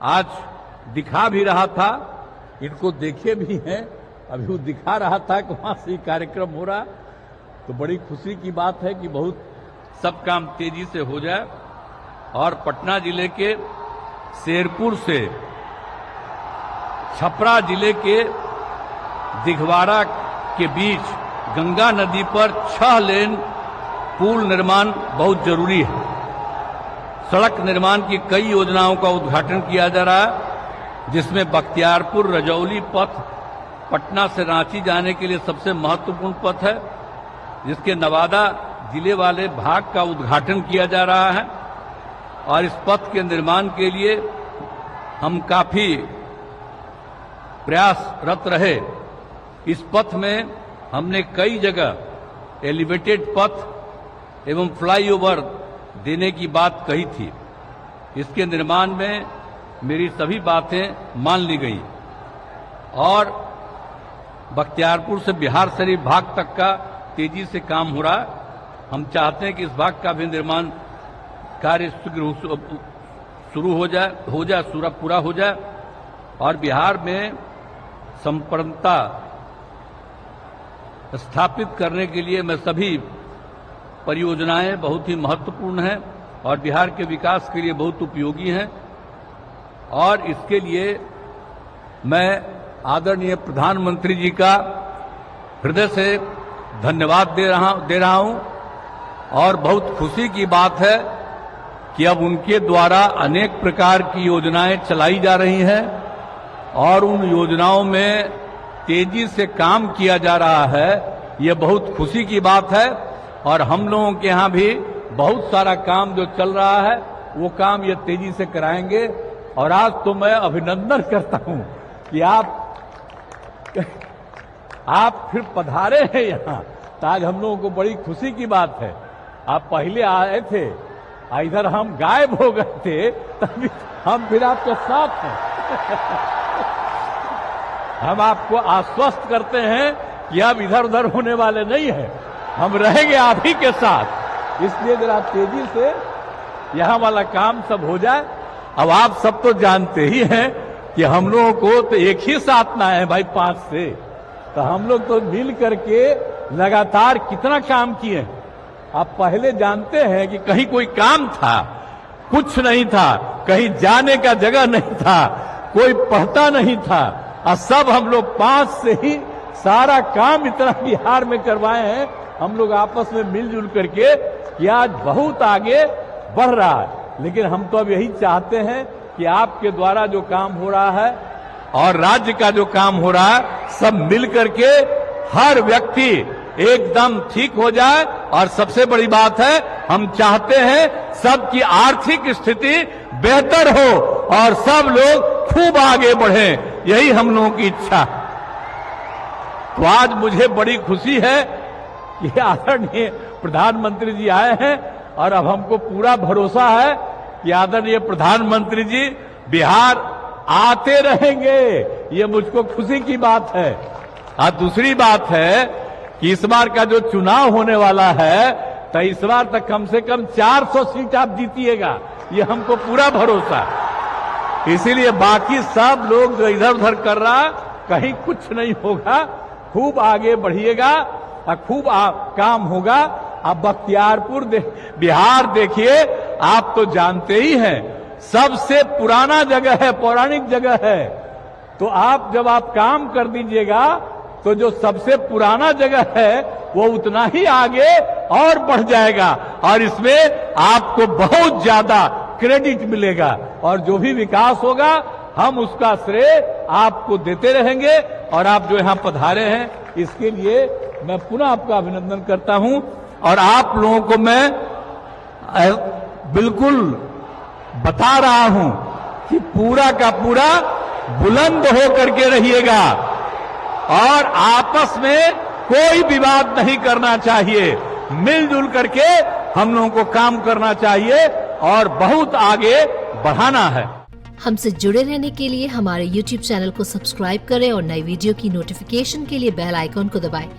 आज दिखा भी रहा था, इनको देखे भी हैं, अभी वो दिखा रहा था कि वहां से कार्यक्रम हो रहा, तो बड़ी खुशी की बात है कि बहुत सब काम तेजी से हो जाए। और पटना जिले के शेरपुर से छपरा जिले के दिघवाड़ा के बीच गंगा नदी पर 6 लेन पुल निर्माण बहुत जरूरी है। सड़क निर्माण की कई योजनाओं का उद्घाटन किया जा रहा है, जिसमें बख्तियारपुर रजौली पथ पटना से रांची जाने के लिए सबसे महत्वपूर्ण पथ है, जिसके नवादा जिले वाले भाग का उद्घाटन किया जा रहा है। और इस पथ के निर्माण के लिए हम काफी प्रयासरत रहे। इस पथ में हमने कई जगह एलिवेटेड पथ एवं फ्लाईओवर देने की बात कही थी। इसके निर्माण में मेरी सभी बातें मान ली गई और बख्तियारपुर से बिहार शरीफ भाग तक का तेजी से काम हो रहा है। हम चाहते हैं कि इस भाग का भी निर्माण कार्य शीघ्र शुरू हो जाए, पूरा हो जाए और बिहार में संप्रभुता स्थापित करने के लिए मैं सभी परियोजनाएं बहुत ही महत्वपूर्ण हैं और बिहार के विकास के लिए बहुत उपयोगी हैं। और इसके लिए मैं आदरणीय प्रधानमंत्री जी का हृदय से धन्यवाद दे रहा हूं और बहुत खुशी की बात है कि अब उनके द्वारा अनेक प्रकार की योजनाएं चलाई जा रही हैं और उन योजनाओं में तेजी से काम किया जा रहा है। ये बहुत खुशी की बात है और हम लोगों के यहाँ भी बहुत सारा काम जो चल रहा है वो काम ये तेजी से कराएंगे। और आज तो मैं अभिनंदन करता हूं कि आप फिर पधारे हैं यहाँ, तो आज हम लोगों को बड़ी खुशी की बात है। आप पहले आए थे, इधर हम गायब हो गए थे, तभी हम फिर आपके साथ हैं। हम आपको आश्वस्त करते हैं कि अब इधर उधर होने वाले नहीं हैं, हम रहेंगे आप ही के साथ। इसलिए जरा तेजी से यहाँ वाला काम सब हो जाए। अब आप सब तो जानते ही हैं कि हम लोगों को तो एक ही साथ ना है भाई 5 से, तो हम लोग तो मिल करके लगातार कितना काम किए। आप पहले जानते हैं कि कहीं कोई काम था, कुछ नहीं था, कहीं जाने का जगह नहीं था, कोई पढ़ता नहीं था, और सब हम लोग 5 से ही सारा काम इतना बिहार में करवाए हैं। हम लोग आपस में मिलजुल करके कि आज बहुत आगे बढ़ रहा है। लेकिन हम तो अब यही चाहते हैं कि आपके द्वारा जो काम हो रहा है और राज्य का जो काम हो रहा है, सब मिल करके हर व्यक्ति एकदम ठीक हो जाए। और सबसे बड़ी बात है, हम चाहते हैं सबकी आर्थिक स्थिति बेहतर हो और सब लोग खूब आगे बढ़ें, यही हम लोगों की इच्छा। तो आज मुझे बड़ी खुशी है कि आदरणीय प्रधानमंत्री जी आए हैं और अब हमको पूरा भरोसा है कि आदरणीय प्रधानमंत्री जी बिहार आते रहेंगे। ये मुझको खुशी की बात है। और दूसरी बात है कि इस बार का जो चुनाव होने वाला है, तो इस बार तक कम से कम 400 सीट आप जीतिएगा, ये हमको पूरा भरोसा है। इसीलिए बाकी सब लोग जो इधर उधर कर रहा, कहीं कुछ नहीं होगा, खूब आगे बढ़िएगा और खूब काम होगा। अब बख्तियारपुर बिहार देखिए, आप तो जानते ही हैं, सबसे पुराना जगह है, पौराणिक जगह है। तो आप जब आप काम कर दीजिएगा तो जो सबसे पुराना जगह है वो उतना ही आगे और बढ़ जाएगा और इसमें आपको बहुत ज्यादा क्रेडिट मिलेगा और जो भी विकास होगा हम उसका श्रेय आपको देते रहेंगे। और आप जो यहाँ पधारे हैं इसके लिए मैं पुनः आपका अभिनंदन करता हूं। और आप लोगों को मैं बिल्कुल बता रहा हूं कि पूरा का पूरा बुलंद हो करके रहिएगा और आपस में कोई विवाद नहीं करना चाहिए। मिलजुल करके हम लोगों को काम करना चाहिए और बहुत आगे बढ़ाना है। हमसे जुड़े रहने के लिए हमारे YouTube चैनल को सब्सक्राइब करें और नई वीडियो की नोटिफिकेशन के लिए बेल आइकॉन को दबाएं।